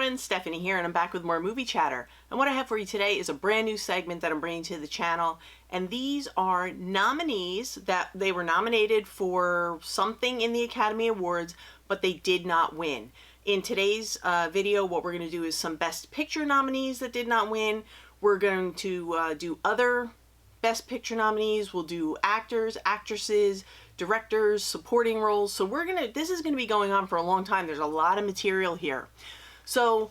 friends, Stephanie here, and I'm back with more movie chatter. And what I have for you today is a brand new segment that I'm bringing to the channel. And these are nominees that they were nominated for something in the Academy Awards, but they did not win. In today's video, what we're going to do is some Best Picture nominees that did not win. We're going to do other Best Picture nominees. We'll do actors, actresses, directors, supporting roles. So this is gonna be going on for a long time. There's a lot of material here. So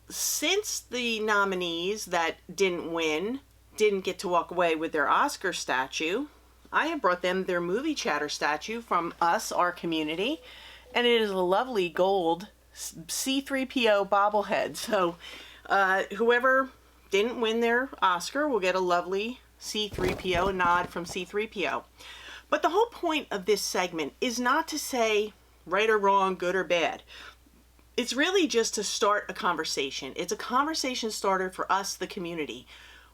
since the nominees that didn't win didn't get to walk away with their Oscar statue, I have brought them their movie chatter statue from us, our community, and it is a lovely gold C-3PO bobblehead. So whoever didn't win their Oscar will get a lovely C-3PO, a nod from C-3PO. But the whole point of this segment is not to say right or wrong, good or bad. It's really just to start a conversation. It's a conversation starter for us, the community.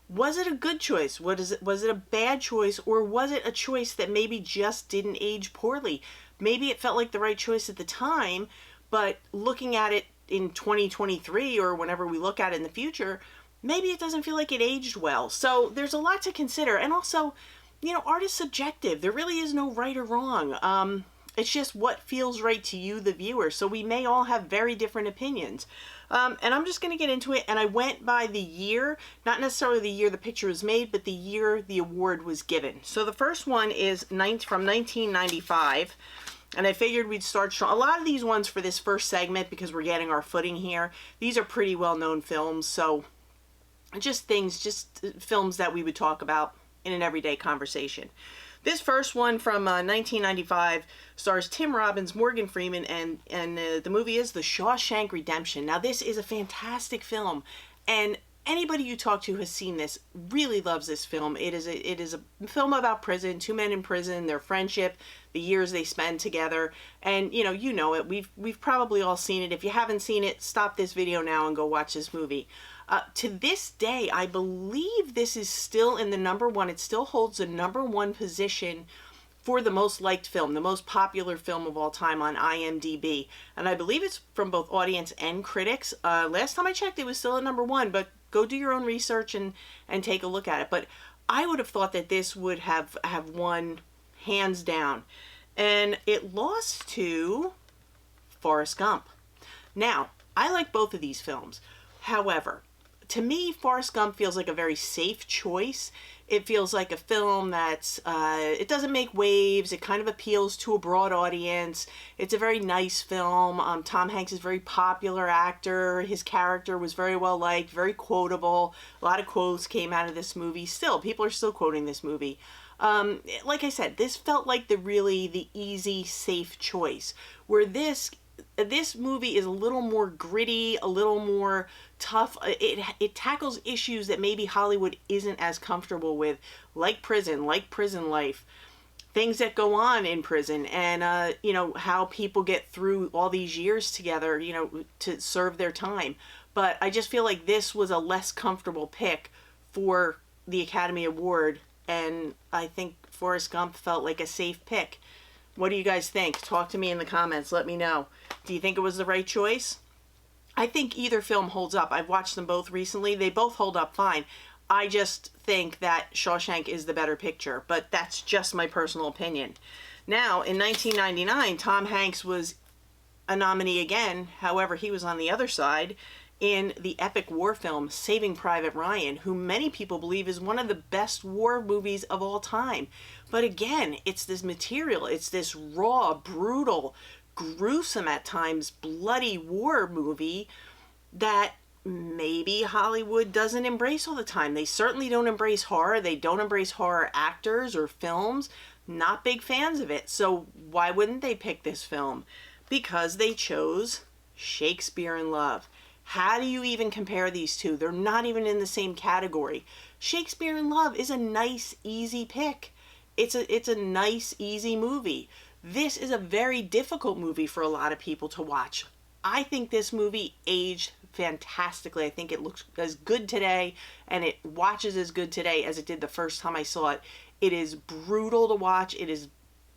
Was it a good choice? Was it a bad choice? Or was it a choice that maybe just didn't age poorly? Maybe it felt like the right choice at the time, but looking at it in 2023 or whenever we look at it in the future, maybe it doesn't feel like it aged well. So there's a lot to consider. And also, you know, art is subjective. There really is no right or wrong. It's just what feels right to you, the viewer. So we may all have very different opinions. And I'm just going to get into it. And I went by the year, not necessarily the year the picture was made, but the year the award was given. So the first one is from 1995. And I figured we'd start strong. A lot of these ones for this first segment, because we're getting our footing here, these are pretty well-known films. So just films that we would talk about in an everyday conversation. This first one from 1995 stars Tim Robbins, Morgan Freeman, and the movie is The Shawshank Redemption. Now this is a fantastic film, and anybody you talk to has seen this, really loves this film. It is a film about prison, two men in prison, their friendship, the years they spend together, and you know it. We've probably all seen it. If you haven't seen it, stop this video now and go watch this movie. To this day, I believe this is still in the #1. It still holds the #1 position for the most liked film, the most popular film of all time on IMDb. And I believe it's from both audience and critics. Last time I checked, it was still at #1, but go do your own research and take a look at it. But I would have thought that this would have won hands down. And it lost to Forrest Gump. Now, I like both of these films. However, to me, Forrest Gump feels like a very safe choice. It feels like a film that's, it doesn't make waves. It kind of appeals to a broad audience. It's a very nice film. Tom Hanks is a very popular actor. His character was very well liked, very quotable. A lot of quotes came out of this movie. Still, people are still quoting this movie. Like I said, this felt like the easy, safe choice. Where this movie is a little more gritty, a little more tough. It tackles issues that maybe Hollywood isn't as comfortable with, like prison life, things that go on in prison, and you know, how people get through all these years together, you know, to serve their time. But I just feel like this was a less comfortable pick for the Academy Award, and I think Forrest Gump felt like a safe pick. What do you guys think? Talk to me in the comments. Let me know. Do you think it was the right choice? I think either film holds up. I've watched them both recently. They both hold up fine. I just think that Shawshank is the better picture, but that's just my personal opinion. Now, in 1999, Tom Hanks was a nominee again. However, he was on the other side in the epic war film Saving Private Ryan, who many people believe is one of the best war movies of all time. But again, it's this material, it's this raw, brutal, gruesome at times, bloody war movie that maybe Hollywood doesn't embrace all the time. They certainly don't embrace horror. They don't embrace horror actors or films. Not big fans of it. So why wouldn't they pick this film? Because they chose Shakespeare in Love. How do you even compare these two? They're not even in the same category. Shakespeare in Love is a nice, easy pick. It's a nice, easy movie. This is a very difficult movie for a lot of people to watch. I think this movie aged fantastically. I think it looks as good today, and it watches as good today as it did the first time I saw it. It is brutal to watch. It is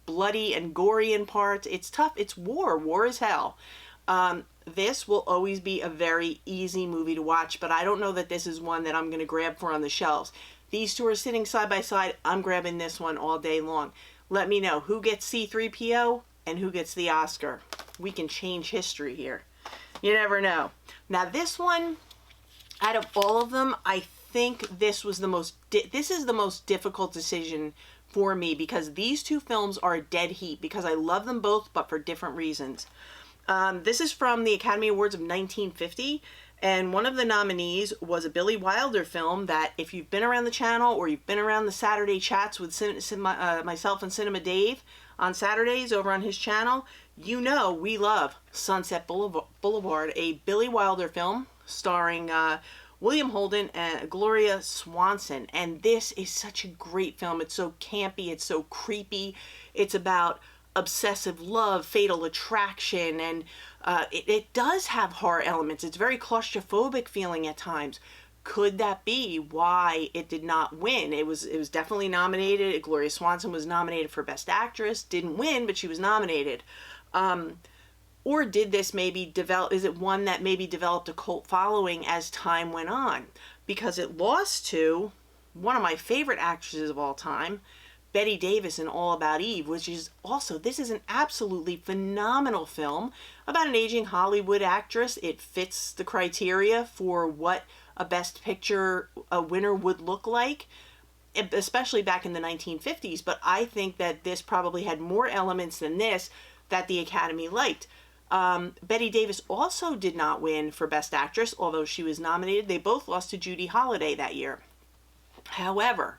bloody and gory in parts. It's tough. It's war. War is hell. This will always be a very easy movie to watch, but I don't know that this is one that I'm going to grab for on the shelves. These two are sitting side by side. I'm grabbing this one all day long. Let me know who gets C-3PO and who gets the Oscar. We can change history here. You never know. Now this one, out of all of them, I think this was the most, this is the most difficult decision for me because these two films are a dead heat because I love them both, but for different reasons. This is from the Academy Awards of 1950, and one of the nominees was a Billy Wilder film that if you've been around the channel or you've been around the Saturday chats with myself and Cinema Dave on Saturdays over on his channel, you know we love Sunset Boulevard, a Billy Wilder film starring William Holden and Gloria Swanson. And this is such a great film. It's so campy, it's so creepy. It's about obsessive love, fatal attraction, and it does have horror elements. It's very claustrophobic feeling at times. Could that be why it did not win? It was definitely nominated. Gloria Swanson was nominated for Best Actress, didn't win, but she was nominated. Or did this maybe develop, is it one that maybe developed a cult following as time went on? Because it lost to one of my favorite actresses of all time, Bette Davis in All About Eve, which is also, this is an absolutely phenomenal film about an aging Hollywood actress. It fits the criteria for what a Best Picture winner would look like, especially back in the 1950s. But I think that this probably had more elements than this that the Academy liked. Bette Davis also did not win for Best Actress, although she was nominated. They both lost to Judy Holliday that year. However,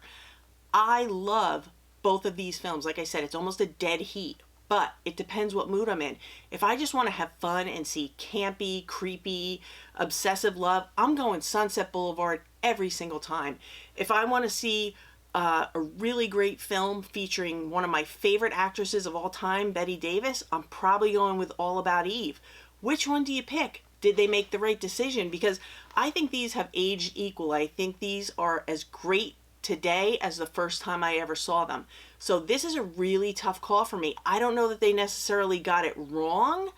I love both of these films. Like I said, it's almost a dead heat, but it depends what mood I'm in. If I just want to have fun and see campy, creepy, obsessive love, I'm going Sunset Boulevard every single time. If I want to see a really great film featuring one of my favorite actresses of all time, Bette Davis, I'm probably going with All About Eve. Which one do you pick? Did they make the right decision? Because I think these have aged equal. I think these are as great today as the first time I ever saw them. So this is a really tough call for me. I don't know that they necessarily got it wrong,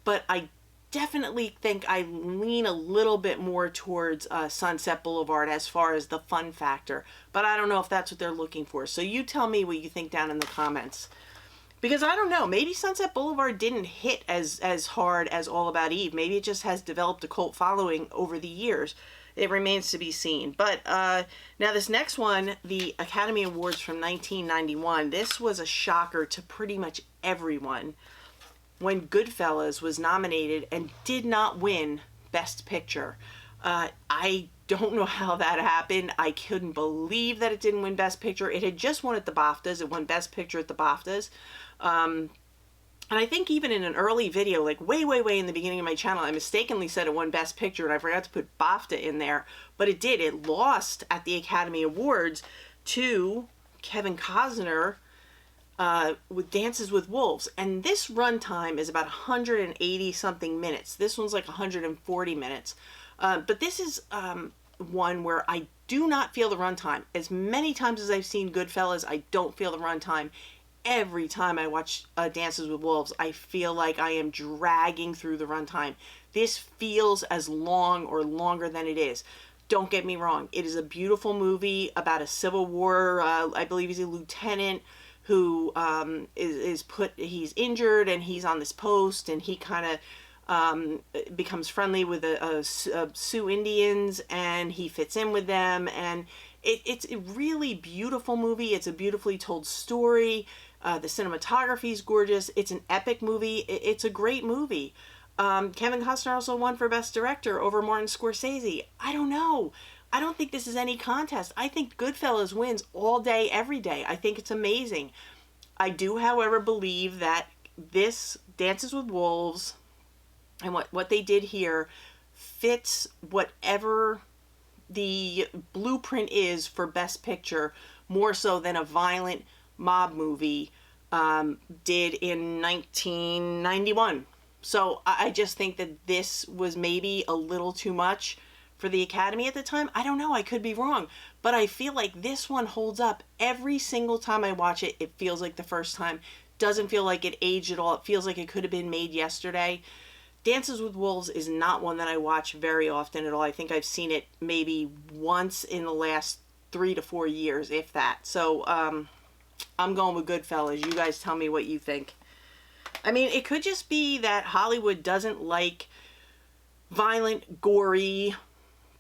but I definitely think I lean a little bit more towards Sunset Boulevard as far as the fun factor. But I don't know if that's what they're looking for. So you tell me what you think down in the comments. Because I don't know, maybe Sunset Boulevard didn't hit as hard as All About Eve. Maybe it just has developed a cult following over the years. It remains to be seen. But now this next one, the Academy Awards from 1991, this was a shocker to pretty much everyone when Goodfellas was nominated and did not win Best Picture. I don't know how that happened. I couldn't believe that it didn't win Best Picture. It had just won at the BAFTAs. It won Best Picture at the BAFTAs. And I think even in an early video, like way in the beginning of my channel, I mistakenly said it won Best Picture and I forgot to put BAFTA in there. But it did. It lost at the Academy Awards to Kevin Costner with Dances with Wolves. And this runtime is about 180 something minutes. This one's like 140 minutes. But this is one where I do not feel the runtime. As many times as I've seen Goodfellas, I don't feel the runtime. Every time I watch Dances with Wolves, I feel like I am dragging through the runtime. This feels as long or longer than it is. Don't get me wrong. It is a beautiful movie about a Civil War, I believe he's a lieutenant who he's injured and he's on this post and he kind of becomes friendly with Sioux Indians and he fits in with them. And it's a really beautiful movie. It's a beautifully told story. The cinematography is gorgeous. It's an epic movie. It's a great movie. Kevin Costner also won for Best Director over Martin Scorsese. I don't know. I don't think this is any contest. I think Goodfellas wins all day, every day. I think it's amazing. I do, however, believe that this Dances with Wolves and what they did here fits whatever the blueprint is for Best Picture more so than a violent mob movie did in 1991. So I just think that this was maybe a little too much for the Academy at the time. I don't know, I could be wrong, but I feel like this one holds up every single time I watch it. It feels like the first time. Doesn't feel like it aged at all. It feels like it could have been made yesterday. Dances with Wolves is not one that I watch very often at all. I think I've seen it maybe once in the last 3 to 4 years, if that. So I'm going with Goodfellas. You guys tell me what you think. I mean, it could just be that Hollywood doesn't like violent, gory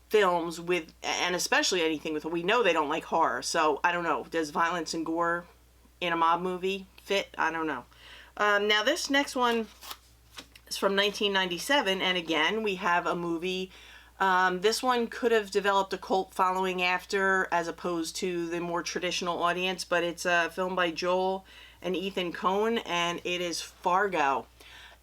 films with, and especially anything with, we know they don't like horror. So I don't know. Does violence and gore in a mob movie fit? I don't know. Now this next one is from 1997, and again we have a movie. This one could have developed a cult following after, as opposed to the more traditional audience, but it's a film by Joel and Ethan Coen, and it is Fargo.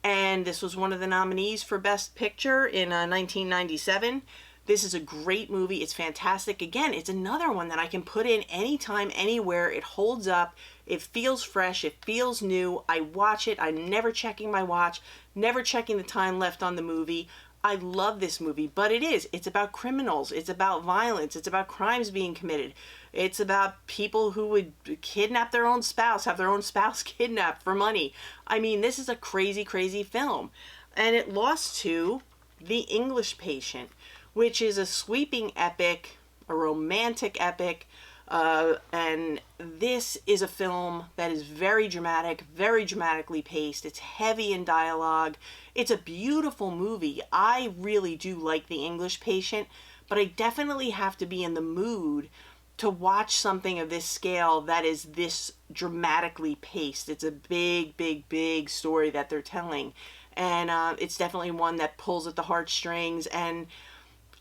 And this was one of the nominees for Best Picture in 1997. This is a great movie. It's fantastic. Again, it's another one that I can put in anytime, anywhere. It holds up. It feels fresh. It feels new. I watch it. I'm never checking my watch, never checking the time left on the movie. I love this movie, but it's about criminals. It's about violence. It's about crimes being committed. It's about people who would kidnap their own spouse, have their own spouse kidnapped for money. I mean, this is a crazy, crazy film. And it lost to The English Patient, which is a sweeping epic, a romantic epic. And this is a film that is very dramatic, very dramatically paced. It's heavy in dialogue. It's a beautiful movie. I really do like The English Patient, but I definitely have to be in the mood to watch something of this scale that is this dramatically paced. It's a big, big, big story that they're telling. And it's definitely one that pulls at the heartstrings. And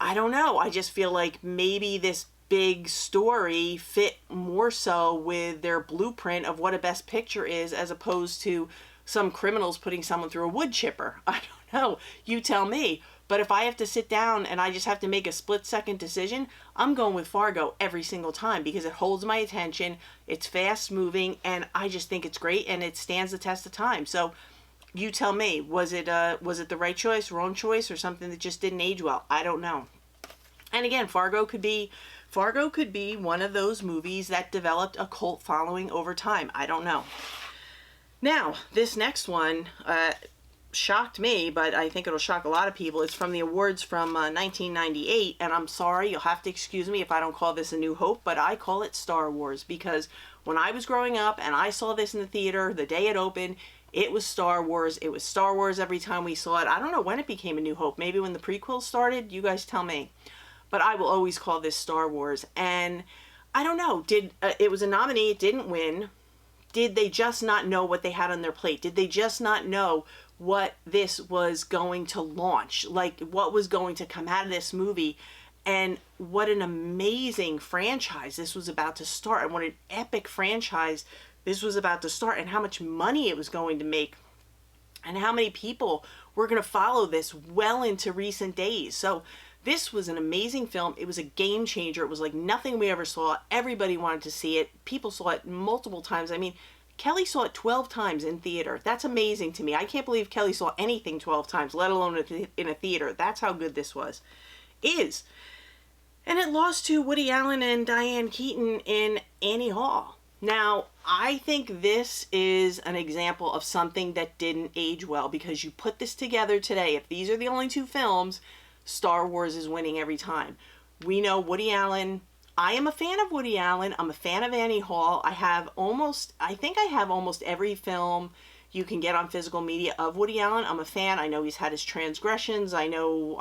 I don't know, I just feel like maybe this big story fit more so with their blueprint of what a best picture is, as opposed to some criminals putting someone through a wood chipper. I don't know, you tell me. But if I have to sit down and I just have to make a split-second decision, I'm going with Fargo every single time because it holds my attention, it's fast-moving, and I just think it's great, and it stands the test of time. So you tell me, was it the right choice, wrong choice, or something that just didn't age well? I don't know. And again, Fargo could be one of those movies that developed a cult following over time. I don't know. Now, this next one shocked me, but I think it'll shock a lot of people. It's from the awards from 1998, and I'm sorry, you'll have to excuse me if I don't call this A New Hope, but I call it Star Wars, because when I was growing up and I saw this in the theater the day it opened, it was Star Wars. It was Star Wars every time we saw it. I don't know when it became A New Hope. Maybe when the prequels started? You guys tell me. But I will always call this Star Wars. And I don't know. It was a nominee. It didn't win. Did they just not know what they had on their plate? Did they just not know what this was going to launch? Like, what was going to come out of this movie? And what an amazing franchise this was about to start. And what an epic franchise this was about to start. And how much money it was going to make. And how many people were going to follow this well into recent days. So this was an amazing film. It was a game changer. It was like nothing we ever saw. Everybody wanted to see it. People saw it multiple times. I mean, Kelly saw it 12 times in theater. That's amazing to me. I can't believe Kelly saw anything 12 times, let alone in a theater. That's how good this is. And it lost to Woody Allen and Diane Keaton in Annie Hall. Now, I think this is an example of something that didn't age well, because you put this together today. If these are the only two films, Star Wars is winning every time. We know Woody Allen. I am a fan of Woody Allen. I'm a fan of Annie Hall. I think I have almost every film you can get on physical media of Woody Allen. I'm a fan. I know he's had his transgressions. I know.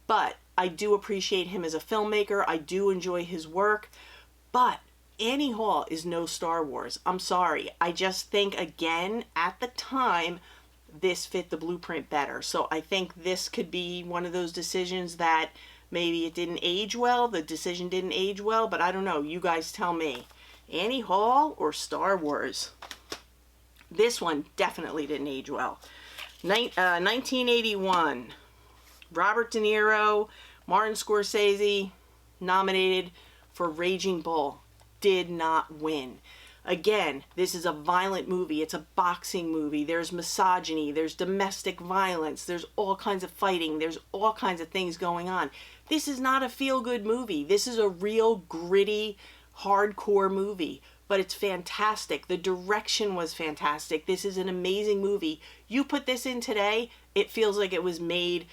But I do appreciate him as a filmmaker. I do enjoy his work. But Annie Hall is no Star Wars. I'm sorry. I just think, again, at the time, this fit the blueprint better. So I think this could be one of those decisions that maybe it didn't age well, the decision didn't age well, but I don't know. You guys tell me. Annie Hall or Star Wars? This one definitely didn't age well. 1981. Robert De Niro, Martin Scorsese, nominated for Raging Bull. Did not win. Again, this is a violent movie. It's a boxing movie. There's misogyny. There's domestic violence. There's all kinds of fighting. There's all kinds of things going on. This is not a feel-good movie. This is a real gritty, hardcore movie. but it's fantastic. The direction was fantastic. This is an amazing movie. You put this in today, it feels like it was made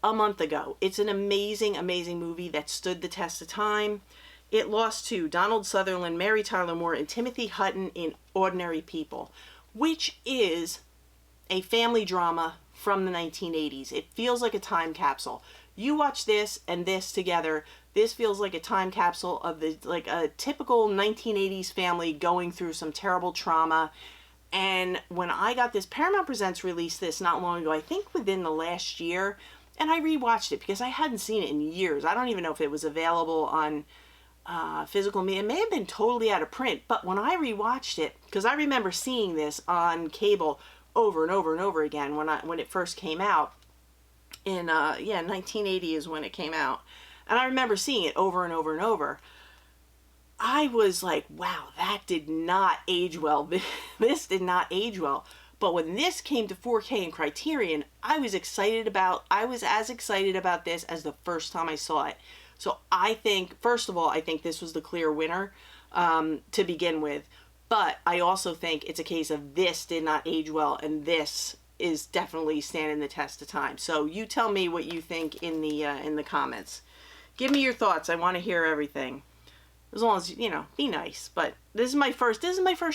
a month ago. It's an amazing, amazing movie that stood the test of time. It lost to Donald Sutherland, Mary Tyler Moore, and Timothy Hutton in Ordinary People, which is a family drama from the 1980s. It feels like a time capsule. You watch this and this together, this feels like a time capsule of like a typical 1980s family going through some terrible trauma. And when I got this, Paramount Presents released this not long ago, I think within the last year, and I rewatched it because I hadn't seen it in years. I don't even know if it was available on physical media. It may have been totally out of print, but when I rewatched it, because I remember seeing this on cable over and over and over again when it first came out in 1980 is when it came out, and I remember seeing it over and over and over. I was like, wow, that did not age well. This did not age well. But when this came to 4K and Criterion, I was as excited about this as the first time I saw it. So I think, first of all, I think this was the clear winner to begin with. But I also think it's a case of this did not age well, and this is definitely standing the test of time. So you tell me what you think in the comments. Give me your thoughts. I want to hear everything. As long as, you know, be nice. But this is my first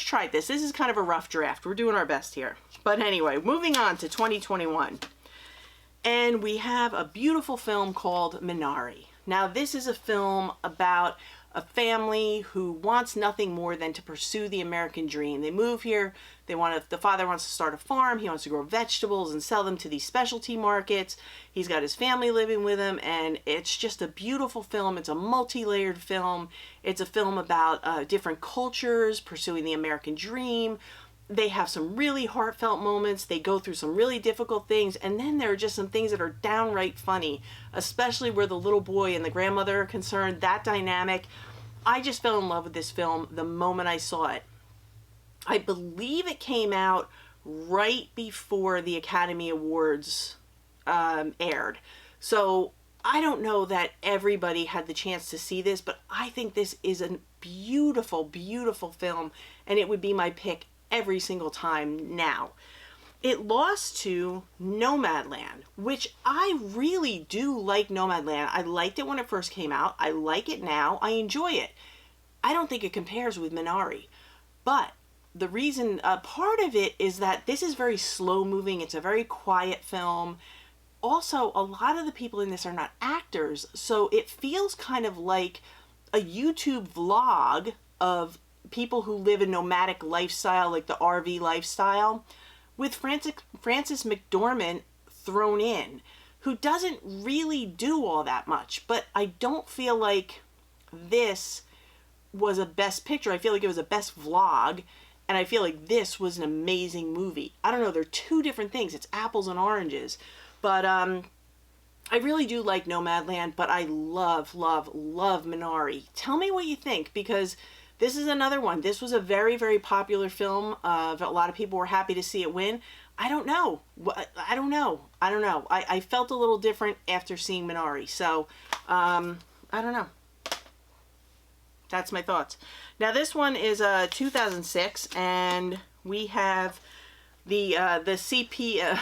try at this. This is kind of a rough draft. We're doing our best here. But anyway, moving on to 2021. And we have a beautiful film called Minari. Now, this is a film about a family who wants nothing more than to pursue the American dream. They move here. The father wants to start a farm. He wants to grow vegetables and sell them to these specialty markets. He's got his family living with him, and it's just a beautiful film. It's a multi-layered film. It's a film about different cultures pursuing the American dream. They have some really heartfelt moments. They go through some really difficult things. And then there are just some things that are downright funny, especially where the little boy and the grandmother are concerned. That dynamic. I just fell in love with this film the moment I saw it. I believe it came out right before the Academy Awards aired. So I don't know that everybody had the chance to see this, but I think this is a beautiful, beautiful film. And it would be my pick every single time now. It lost to Nomadland, which I really do like Nomadland. I liked it when it first came out. I like it now. I enjoy it. I don't think it compares with Minari. But the reason, part of it is that this is very slow moving. It's a very quiet film. Also, a lot of the people in this are not actors. So it feels kind of like a YouTube vlog of people who live a nomadic lifestyle, like the RV lifestyle, with Frances McDormand thrown in, who doesn't really do all that much. But I don't feel like this was a best picture. I feel like it was a best vlog, and I feel like this was an amazing movie. I don't know, they're two different things. It's apples and oranges. But I really do like Nomadland, but I love, love, love Minari. Tell me what you think, because this is another one. This was a very, very popular film. A lot of people were happy to see it win. I don't know. I don't know. I felt a little different after seeing Minari. So, I don't know. That's my thoughts. Now, this one is 2006, and we have the C3PO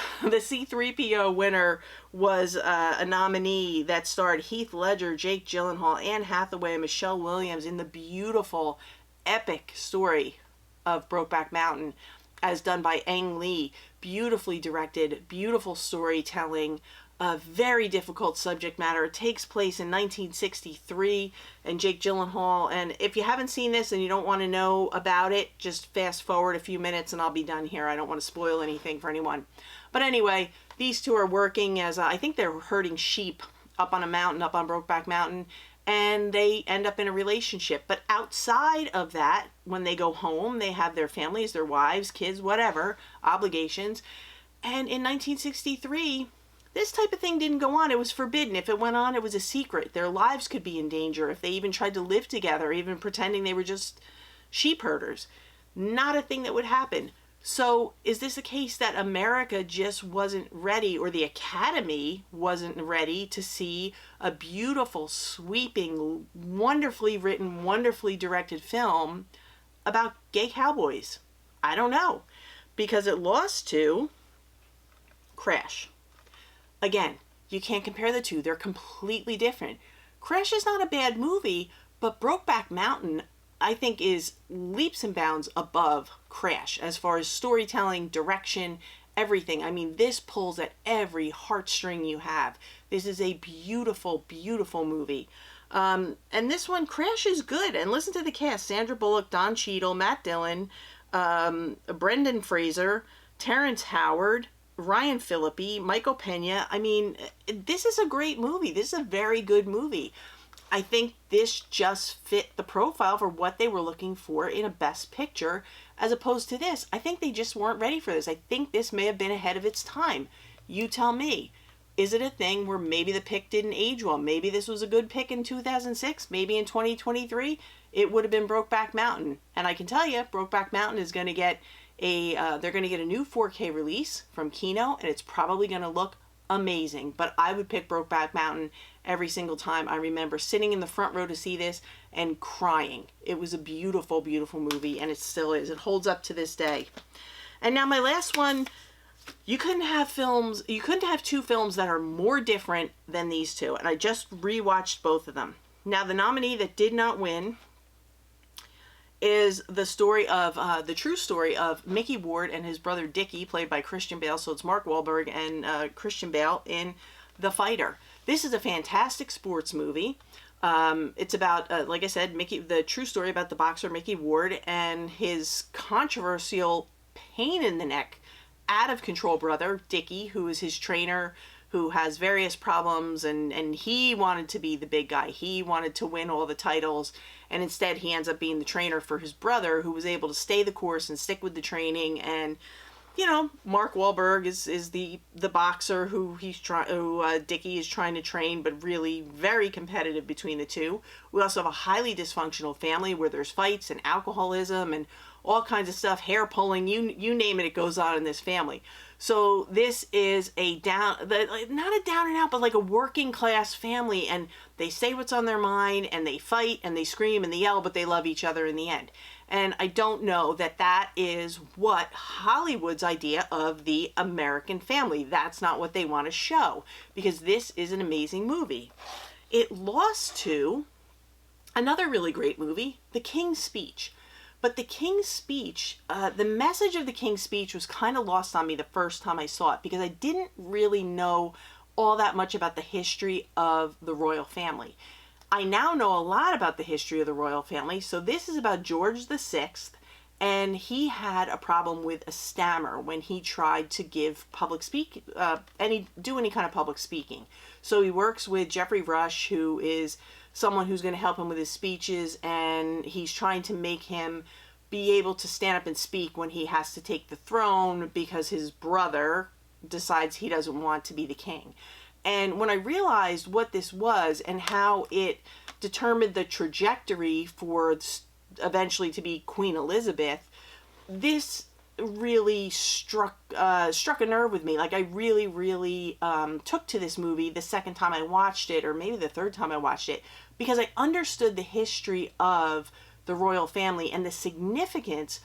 winner was a nominee that starred Heath Ledger, Jake Gyllenhaal, Anne Hathaway, and Michelle Williams in the beautiful, epic story of Brokeback Mountain, as done by Ang Lee. Beautifully directed, beautiful storytelling, a very difficult subject matter. It takes place in 1963, and Jake Gyllenhaal, and if you haven't seen this and you don't want to know about it, just fast forward a few minutes and I'll be done here. I don't want to spoil anything for anyone. But anyway, these two are working as, I think they're herding sheep up on a mountain, up on Brokeback Mountain, and they end up in a relationship. But outside of that, when they go home, they have their families, their wives, kids, whatever, obligations. And in 1963, this type of thing didn't go on. It was forbidden. If it went on, it was a secret. Their lives could be in danger if they even tried to live together, even pretending they were just sheep herders. Not a thing that would happen. So is this a case that America just wasn't ready, or the Academy wasn't ready to see a beautiful, sweeping, wonderfully written, wonderfully directed film about gay cowboys? I don't know, because it lost to Crash. Again, you can't compare the two. They're completely different. Crash is not a bad movie, but Brokeback Mountain, I think, is leaps and bounds above Crash as far as storytelling, direction, everything. I mean, this pulls at every heartstring you have. This is a beautiful, beautiful movie. And this one, Crash is good. And listen to the cast: Sandra Bullock, Don Cheadle, Matt Dillon, Brendan Fraser, Terrence Howard, Ryan Phillippe, Michael Pena. I mean, this is a great movie. This is a very good movie. I think this just fit the profile for what they were looking for in a Best Picture, as opposed to this. I think they just weren't ready for this. I think this may have been ahead of its time. You tell me. Is it a thing where maybe the pick didn't age well? Maybe this was a good pick in 2006. Maybe in 2023, it would have been Brokeback Mountain. And I can tell you, Brokeback Mountain is going to get they're going to get a new 4K release from Kino, and it's probably going to look amazing. But I would pick Brokeback Mountain every single time. I remember sitting in the front row to see this and crying. It was a beautiful, beautiful movie, and it still is. It holds up to this day. And now my last one, you couldn't have two films that are more different than these two. And I just rewatched both of them. Now, the nominee that did not win is the true story of Mickey Ward and his brother Dickie, played by Christian Bale. So it's Mark Wahlberg and Christian Bale in The Fighter. This is a fantastic sports movie. It's about, like I said, the true story about the boxer Mickey Ward and his controversial, pain in the neck, out of control brother Dickie, who is his trainer, who has various problems, and he wanted to be the big guy. He wanted to win all the titles, and instead he ends up being the trainer for his brother, who was able to stay the course and stick with the training. And you know, Mark Wahlberg is the boxer who Dickie is trying to train, but really very competitive between the two. We also have a highly dysfunctional family where there's fights and alcoholism and all kinds of stuff, hair pulling, you name it, it goes on in this family. So this is not a down and out, but like a working class family, and they say what's on their mind, and they fight, and they scream, and they yell, but they love each other in the end. And I don't know that is what Hollywood's idea of the American family. That's not what they want to show, because this is an amazing movie. It lost to another really great movie, The King's Speech. But The King's Speech, the message of The King's Speech was kind of lost on me the first time I saw it, because I didn't really know all that much about the history of the royal family. I now know a lot about the history of the royal family. So this is about George VI, and he had a problem with a stammer when he tried to give do any kind of public speaking. So he works with Jeffrey Rush, who is someone who's going to help him with his speeches, and he's trying to make him be able to stand up and speak when he has to take the throne, because his brother decides he doesn't want to be the king. And when I realized what this was and how it determined the trajectory for eventually to be Queen Elizabeth, this really struck a nerve with me. Like, I really, really took to this movie the second time I watched it, or maybe the third time I watched it, because I understood the history of the royal family and the significance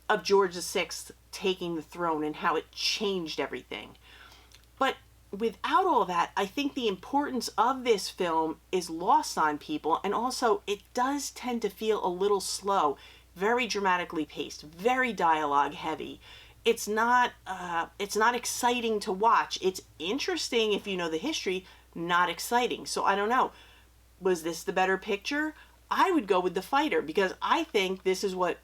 of George VI taking the throne and how it changed everything. But without all that, I think the importance of this film is lost on people, and also it does tend to feel a little slow, very dramatically paced, very dialogue heavy. It's not exciting to watch. It's interesting if you know the history, not exciting. So I don't know. Was this the better picture? I would go with The Fighter, because I think this is what,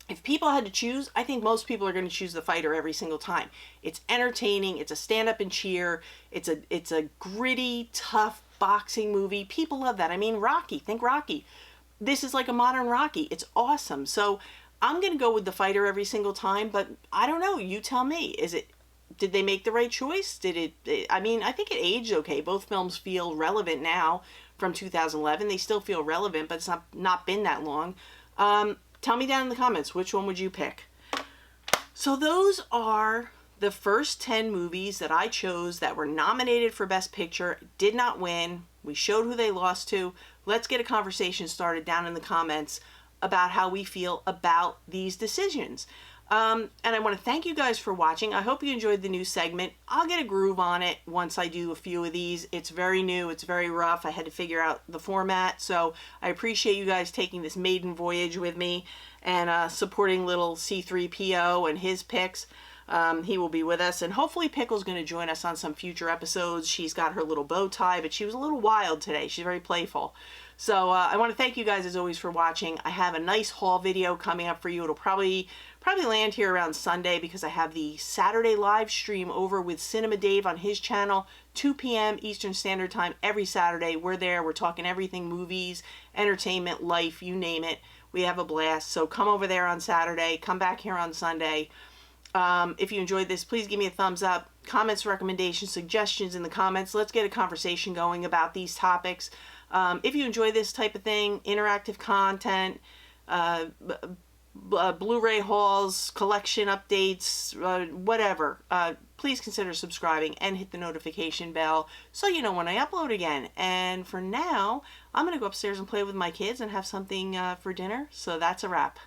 if people had to choose, I think most people are going to choose The Fighter every single time. It's entertaining. It's a stand up and cheer. It's a gritty, tough boxing movie. People love that. I mean, Rocky. Think Rocky. This is like a modern Rocky. It's awesome. So I'm going to go with The Fighter every single time, but I don't know. You tell me. Did they make the right choice? I mean, I think it aged okay. Both films feel relevant now from 2011. They still feel relevant, but it's not been that long. Tell me down in the comments, which one would you pick? So those are the first 10 movies that I chose that were nominated for Best Picture, did not win. We showed who they lost to. Let's get a conversation started down in the comments about how we feel about these decisions. And I want to thank you guys for watching. I hope you enjoyed the new segment. I'll get a groove on it once I do a few of these. It's very new. It's very rough. I had to figure out the format. So I appreciate you guys taking this maiden voyage with me and supporting little C3PO and his picks. He will be with us, and hopefully Pickle's going to join us on some future episodes. She's got her little bow tie, but she was a little wild today. She's very playful. So I want to thank you guys as always for watching. I have a nice haul video coming up for you. It'll probably land here around Sunday because I have the Saturday live stream over with Cinema Dave on his channel, 2 p.m. Eastern Standard Time every Saturday. We're there. We're talking everything, movies, entertainment, life, you name it. We have a blast. So come over there on Saturday. Come back here on Sunday. If you enjoyed this, please give me a thumbs up. Comments, recommendations, suggestions in the comments. Let's get a conversation going about these topics. If you enjoy this type of thing, interactive content, Blu-ray hauls, collection updates, whatever, please consider subscribing and hit the notification bell so you know when I upload again. And for now, I'm going to go upstairs and play with my kids and have something for dinner. So that's a wrap.